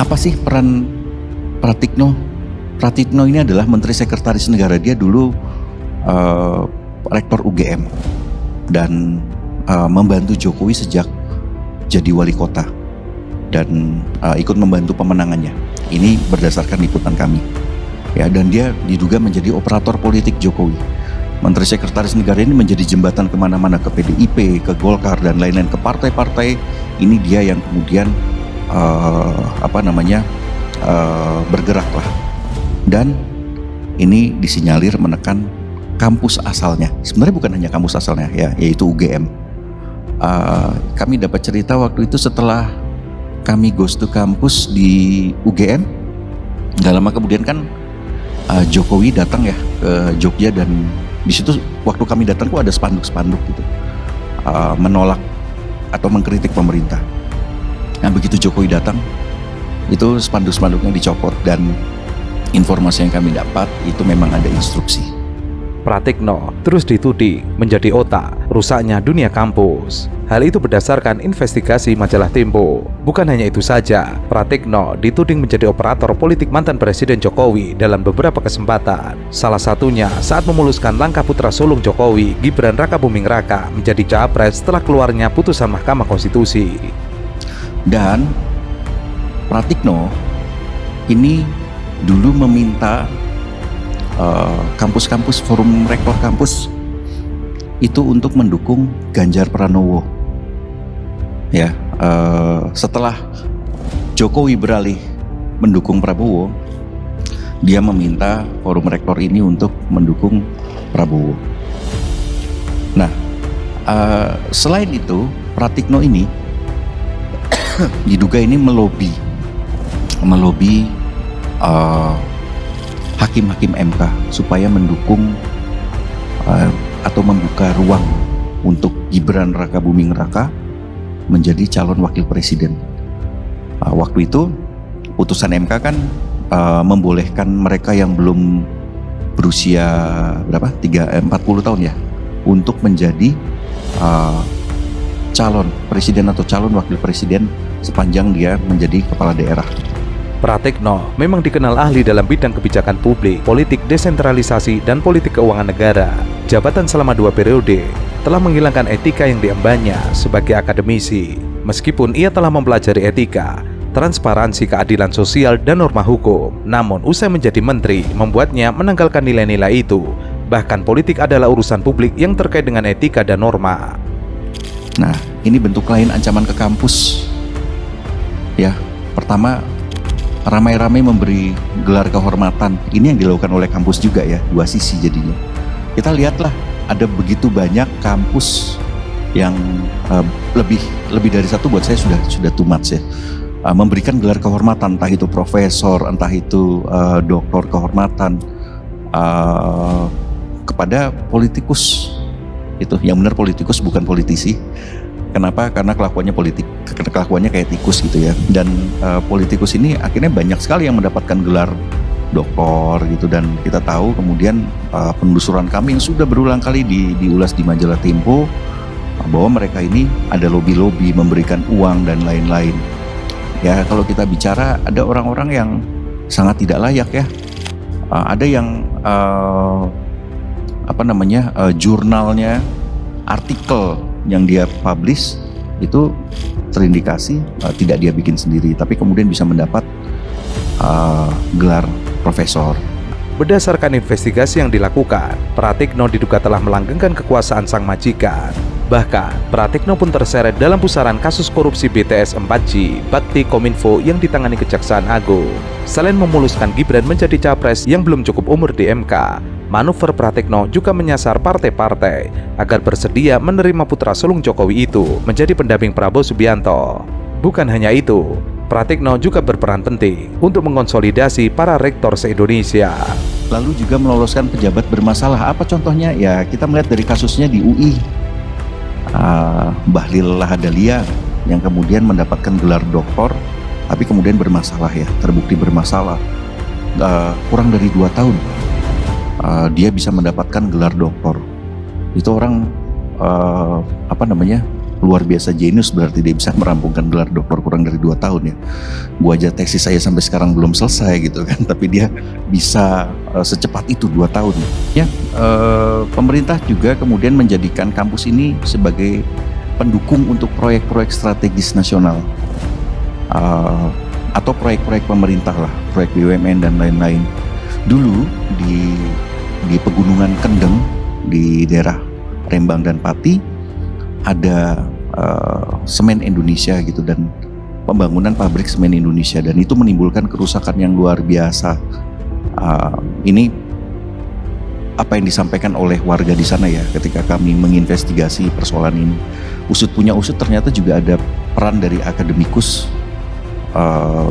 Apa sih peran Pratikno? Pratikno ini adalah Menteri Sekretaris Negara. Dia dulu Rektor UGM dan membantu Jokowi sejak jadi wali kota dan ikut membantu pemenangannya. Ini berdasarkan liputan kami. Ya, dan dia diduga menjadi operator politik Jokowi. Menteri Sekretaris Negara ini menjadi jembatan kemana-mana, ke PDIP, ke Golkar dan lain-lain, ke partai-partai. Ini dia yang kemudian bergerak lah. Dan ini disinyalir menekan kampus asalnya. Sebenarnya bukan hanya kampus asalnya ya, yaitu UGM. Kami dapat cerita waktu itu setelah kami ghost to kampus di UGM, gak lama kemudian kan Jokowi datang ya ke Jogja, dan di situ waktu kami datang kok ada spanduk-spanduk gitu menolak atau mengkritik pemerintah. Nah, begitu Jokowi datang, itu spanduk-spanduknya dicopot, dan informasi yang kami dapat itu memang ada instruksi. Pratikno terus dituding menjadi otak rusaknya dunia kampus. Hal itu berdasarkan investigasi majalah Tempo. Bukan hanya itu saja, Pratikno dituding menjadi operator politik mantan Presiden Jokowi dalam beberapa kesempatan. Salah satunya saat memuluskan langkah putra sulung Jokowi, Gibran Rakabuming Raka, menjadi capres setelah keluarnya putusan Mahkamah Konstitusi. Dan Pratikno ini dulu meminta kampus-kampus, forum rektor kampus itu untuk mendukung Ganjar Pranowo. Ya, setelah Jokowi beralih mendukung Prabowo, dia meminta forum rektor ini untuk mendukung Prabowo. Nah, selain itu, Pratikno ini diduga ini melobi hakim-hakim MK supaya mendukung atau membuka ruang untuk Gibran Rakabuming Raka menjadi calon wakil presiden. Waktu itu putusan MK kan membolehkan mereka yang belum berusia 40 tahun ya untuk menjadi calon presiden atau calon wakil presiden sepanjang dia menjadi kepala daerah. Pratikno memang dikenal ahli dalam bidang kebijakan publik, politik desentralisasi, dan politik keuangan negara. Jabatan selama 2 periode telah menghilangkan etika yang diembannya sebagai akademisi. Meskipun ia telah mempelajari etika, transparansi, keadilan sosial, dan norma hukum, namun usai menjadi menteri membuatnya menanggalkan nilai-nilai itu. Bahkan politik adalah urusan publik yang terkait dengan etika dan norma. Nah, ini bentuk lain ancaman ke kampus. Ya, pertama, ramai-ramai memberi gelar kehormatan. Ini yang dilakukan oleh kampus juga ya, dua sisi jadinya. Kita lihatlah, ada begitu banyak kampus yang lebih dari satu, buat saya sudah too much ya, memberikan gelar kehormatan, entah itu profesor, entah itu doktor kehormatan kepada politikus. Itu yang benar politikus, bukan politisi. Kenapa? Karena kelakuannya kayak tikus gitu ya. Dan politikus ini akhirnya banyak sekali yang mendapatkan gelar doktor gitu. Dan kita tahu kemudian penelusuran kami yang sudah berulang kali diulas di majalah Tempo, bahwa mereka ini ada lobby-lobby, memberikan uang dan lain-lain. Ya, kalau kita bicara ada orang-orang yang sangat tidak layak ya. Ada yang jurnalnya, artikel yang dia publish itu terindikasi tidak dia bikin sendiri, tapi kemudian bisa mendapat gelar profesor. Berdasarkan investigasi yang dilakukan, Pratikno diduga telah melanggengkan kekuasaan sang majikan. Bahkan, Pratikno pun terseret dalam pusaran kasus korupsi BTS 4G Bakti Kominfo yang ditangani Kejaksaan Agung. Selain memuluskan Gibran menjadi capres yang belum cukup umur di MK, manuver Pratikno juga menyasar partai-partai agar bersedia menerima putra sulung Jokowi itu menjadi pendamping Prabowo Subianto. Bukan hanya itu, Pratikno juga berperan penting untuk mengonsolidasi para rektor se-Indonesia. Lalu juga meloloskan pejabat bermasalah. Apa contohnya? Ya, kita melihat dari kasusnya di UI. Bahlil Lahadalia yang kemudian mendapatkan gelar doktor, tapi kemudian bermasalah ya, terbukti bermasalah. Kurang dari 2 tahun dia bisa mendapatkan gelar doktor. Itu orang luar biasa jenius, berarti dia bisa merampungkan gelar doktor kurang dari 2 tahun ya. Gua aja tesis saya sampai sekarang belum selesai gitu kan, tapi dia bisa secepat itu 2 tahun. Ya, pemerintah juga kemudian menjadikan kampus ini sebagai pendukung untuk proyek-proyek strategis nasional atau proyek-proyek pemerintah lah, proyek BUMN dan lain-lain. Dulu di Pegunungan Kendeng di daerah Rembang dan Pati ada semen Indonesia gitu, dan pembangunan pabrik semen Indonesia, dan itu menimbulkan kerusakan yang luar biasa. Ini apa yang disampaikan oleh warga di sana ya ketika kami menginvestigasi persoalan ini. Usut punya usut, ternyata juga ada peran dari akademikus,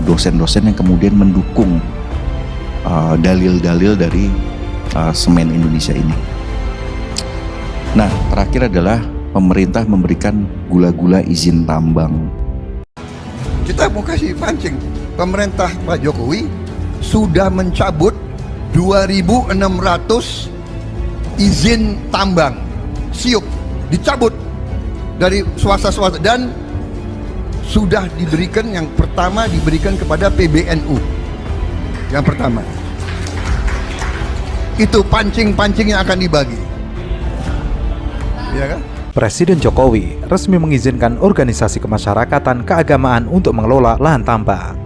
dosen-dosen yang kemudian mendukung dalil-dalil dari semen Indonesia ini. Nah, terakhir adalah pemerintah memberikan gula-gula izin tambang. Kita mau kasih pancing, pemerintah Pak Jokowi sudah mencabut 2.600 izin tambang siup, dicabut dari swasta-swasta, dan sudah diberikan, yang pertama diberikan kepada PBNU. Yang pertama itu pancing-pancing yang akan dibagi, ya kan? Presiden Jokowi resmi mengizinkan organisasi kemasyarakatan keagamaan untuk mengelola lahan tambang.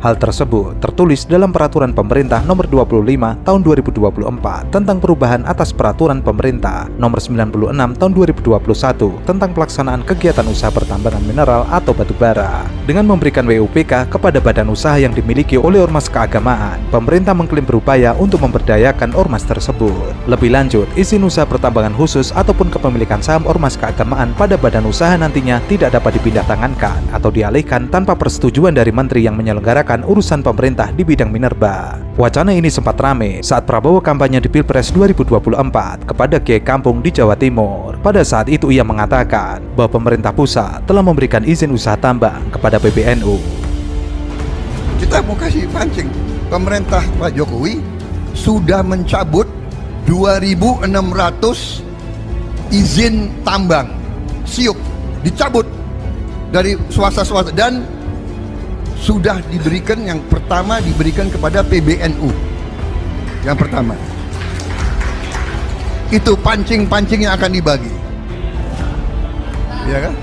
Hal tersebut tertulis dalam Peraturan Pemerintah Nomor 25 Tahun 2024 tentang perubahan atas Peraturan Pemerintah Nomor 96 Tahun 2021 tentang pelaksanaan kegiatan usaha pertambangan mineral atau batu bara. Dengan memberikan WUPK kepada badan usaha yang dimiliki oleh ormas keagamaan, pemerintah mengklaim berupaya untuk memberdayakan ormas tersebut. Lebih lanjut, izin usaha pertambangan khusus ataupun kepemilikan saham ormas keagamaan pada badan usaha nantinya tidak dapat dipindah tangankan atau dialihkan tanpa persetujuan dari menteri yang menyelenggarakan urusan pemerintah di bidang minerba. Wacana ini sempat rame saat Prabowo kampanye di Pilpres 2024 kepada Kiai Kampung di Jawa Timur. Pada saat itu ia mengatakan bahwa pemerintah pusat telah memberikan izin usaha tambang kepada PBNU. Kita mau kasih pancing, pemerintah Pak Jokowi sudah mencabut 2.600 izin tambang siup, dicabut dari swasta-swasta, dan sudah diberikan, yang pertama diberikan kepada PBNU. Yang pertama itu pancing-pancing yang akan dibagi, ya kan?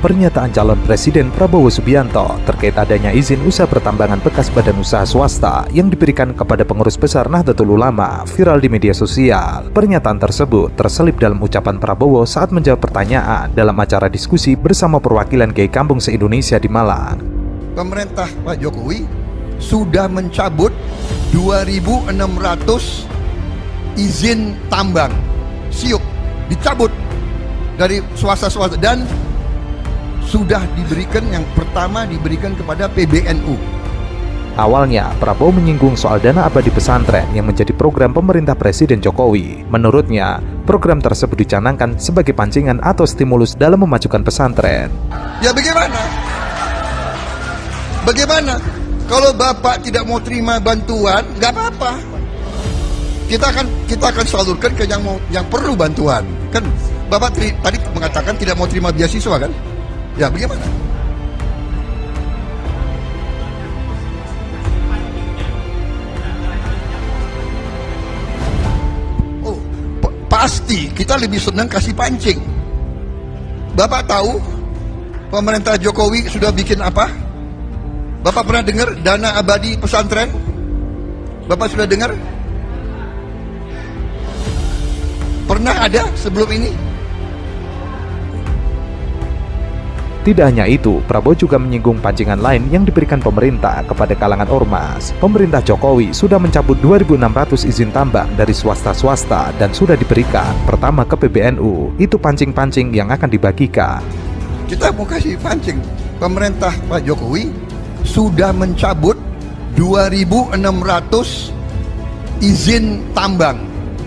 Pernyataan calon Presiden Prabowo Subianto terkait adanya izin usaha pertambangan bekas badan usaha swasta yang diberikan kepada pengurus besar Nahdlatul Ulama viral di media sosial. Pernyataan tersebut terselip dalam ucapan Prabowo saat menjawab pertanyaan dalam acara diskusi bersama perwakilan Kiai Kampung se-Indonesia di Malang. Pemerintah Pak Jokowi sudah mencabut 2.600 izin tambang siup, dicabut dari swasta-swasta, dan sudah diberikan, yang pertama diberikan kepada PBNU. Awalnya, Prabowo menyinggung soal dana abadi pesantren yang menjadi program pemerintah Presiden Jokowi. Menurutnya, program tersebut dicanangkan sebagai pancingan atau stimulus dalam memajukan pesantren. Ya bagaimana? Bagaimana? Kalau Bapak tidak mau terima bantuan, nggak apa-apa. Kita akan salurkan ke yang perlu bantuan. Kan Bapak tadi mengatakan tidak mau terima beasiswa kan? Ya bagaimana? Oh, pasti kita lebih senang kasih pancing. Bapak tahu pemerintah Jokowi sudah bikin apa? Bapak pernah dengar dana abadi pesantren? Bapak sudah dengar? Pernah ada sebelum ini? Tidak hanya itu, Prabowo juga menyinggung pancingan lain yang diberikan pemerintah kepada kalangan ormas. Pemerintah Jokowi sudah mencabut 2.600 izin tambang dari swasta-swasta dan sudah diberikan pertama ke PBNU. Itu pancing-pancing yang akan dibagikan. Kita mau kasih pancing, pemerintah Pak Jokowi sudah mencabut 2.600 izin tambang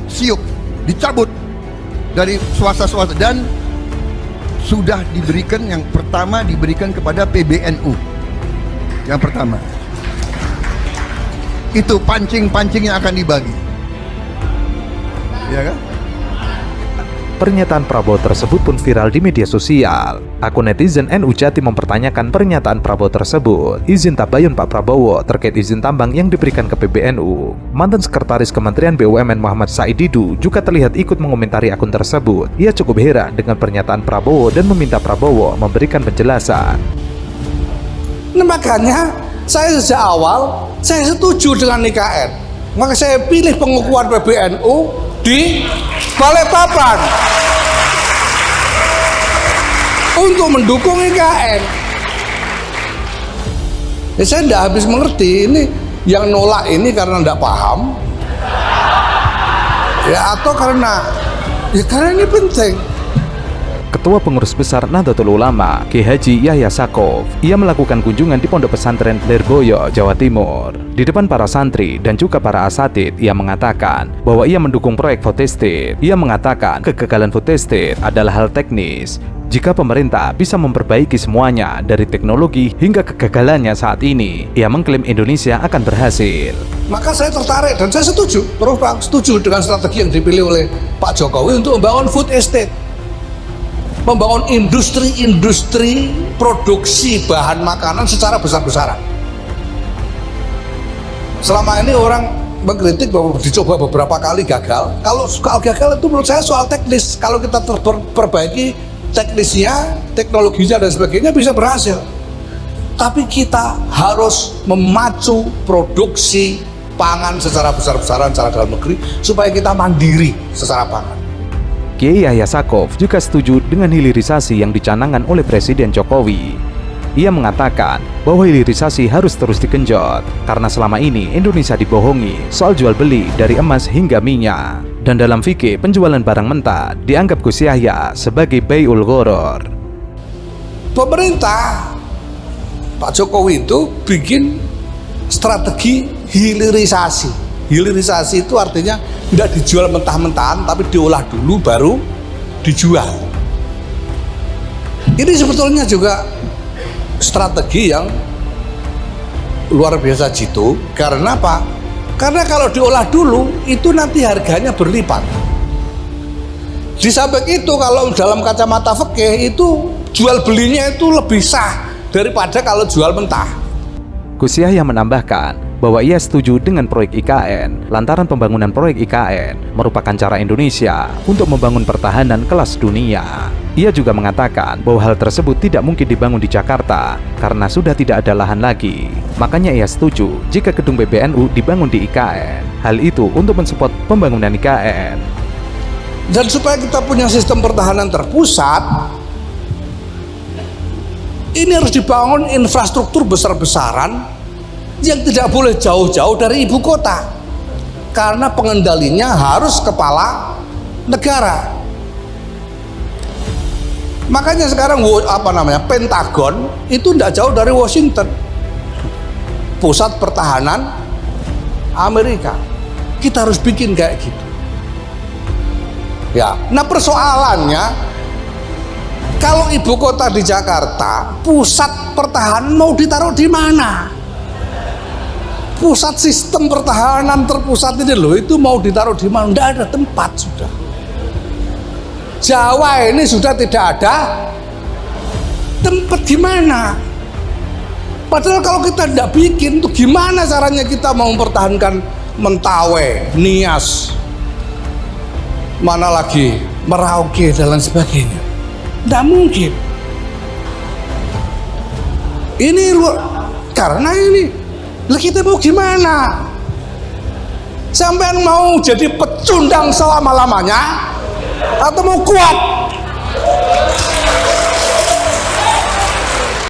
siup, dicabut dari swasta-swasta, dan sudah diberikan, yang pertama diberikan kepada PBNU. Yang pertama itu pancing-pancing yang akan dibagi, ya kan? Pernyataan Prabowo tersebut pun viral di media sosial. Akun netizen NU Jatim mempertanyakan pernyataan Prabowo tersebut. Izin tabayun Pak Prabowo terkait izin tambang yang diberikan ke PBNU. Mantan Sekretaris Kementerian BUMN Muhammad Said Didu juga terlihat ikut mengomentari akun tersebut. Ia cukup heran dengan pernyataan Prabowo dan meminta Prabowo memberikan penjelasan. Nah, makanya saya sejak awal saya setuju dengan IKN. Maka saya pilih pengukuhan PBNU di Balikpapan untuk mendukung IKN. Ya, saya tidak habis mengerti ini yang nolak ini karena tidak paham, ya atau karena ini penting. Ketua Pengurus Besar Nahdlatul Ulama, Kiai Haji Yahya Sakov, ia melakukan kunjungan di Pondok Pesantren Lirboyo, Jawa Timur. Di depan para santri dan juga para asatid, ia mengatakan bahwa ia mendukung proyek food estate. Ia mengatakan kegagalan food estate adalah hal teknis. Jika pemerintah bisa memperbaiki semuanya dari teknologi hingga kegagalannya saat ini, ia mengklaim Indonesia akan berhasil. Maka saya tertarik dan saya setuju, terus Pak, setuju dengan strategi yang dipilih oleh Pak Jokowi untuk membangun food estate. Membangun industri produksi bahan makanan secara besar-besaran. Selama ini orang mengkritik bahwa dicoba beberapa kali gagal. Kalau soal gagal itu menurut saya soal teknis. Kalau kita perbaiki teknisnya, teknologinya dan sebagainya bisa berhasil. Tapi kita harus memacu produksi pangan secara besar-besaran secara dalam negeri supaya kita mandiri secara pangan. Kiai Yahya Sakov juga setuju dengan hilirisasi yang dicanangkan oleh Presiden Jokowi. Ia mengatakan bahwa hilirisasi harus terus digenjot karena selama ini Indonesia dibohongi soal jual beli dari emas hingga minyak. Dan dalam fikih penjualan barang mentah dianggap Gus Yahya sebagai bai'ul gharar. Pemerintah Pak Jokowi itu bikin strategi hilirisasi. Hilirisasi itu artinya tidak dijual mentah-mentahan tapi diolah dulu baru dijual. Ini sebetulnya juga strategi yang luar biasa jitu. Karena apa? Karena kalau diolah dulu itu nanti harganya berlipat. Di samping itu kalau dalam kacamata fikih itu jual belinya itu lebih sah daripada kalau jual mentah. Gus Yahya menambahkan bahwa ia setuju dengan proyek IKN lantaran pembangunan proyek IKN merupakan cara Indonesia untuk membangun pertahanan kelas dunia. Ia juga mengatakan bahwa hal tersebut tidak mungkin dibangun di Jakarta karena sudah tidak ada lahan lagi. Makanya ia setuju jika gedung PBNU dibangun di IKN. Hal itu untuk mensupport pembangunan IKN. Dan supaya kita punya sistem pertahanan terpusat, ini harus dibangun infrastruktur besar-besaran yang tidak boleh jauh-jauh dari ibu kota karena pengendalinya harus kepala negara. Makanya sekarang Pentagon itu tidak jauh dari Washington, pusat pertahanan Amerika. Kita harus bikin kayak gitu. Ya, nah persoalannya kalau ibu kota di Jakarta, pusat pertahanan mau ditaruh di mana? Pusat sistem pertahanan terpusat ini loh, itu mau ditaruh di mana? Tidak ada tempat sudah. Jawa ini sudah tidak ada tempat gimana? Padahal kalau kita tidak bikin, tuh gimana caranya kita mau mempertahankan Mentawai, Nias, mana lagi Merauke dan lain sebagainya? Tidak mungkin. Ini karena ini. Lah kita mau gimana? Sampean mau jadi pecundang selama-lamanya atau mau kuat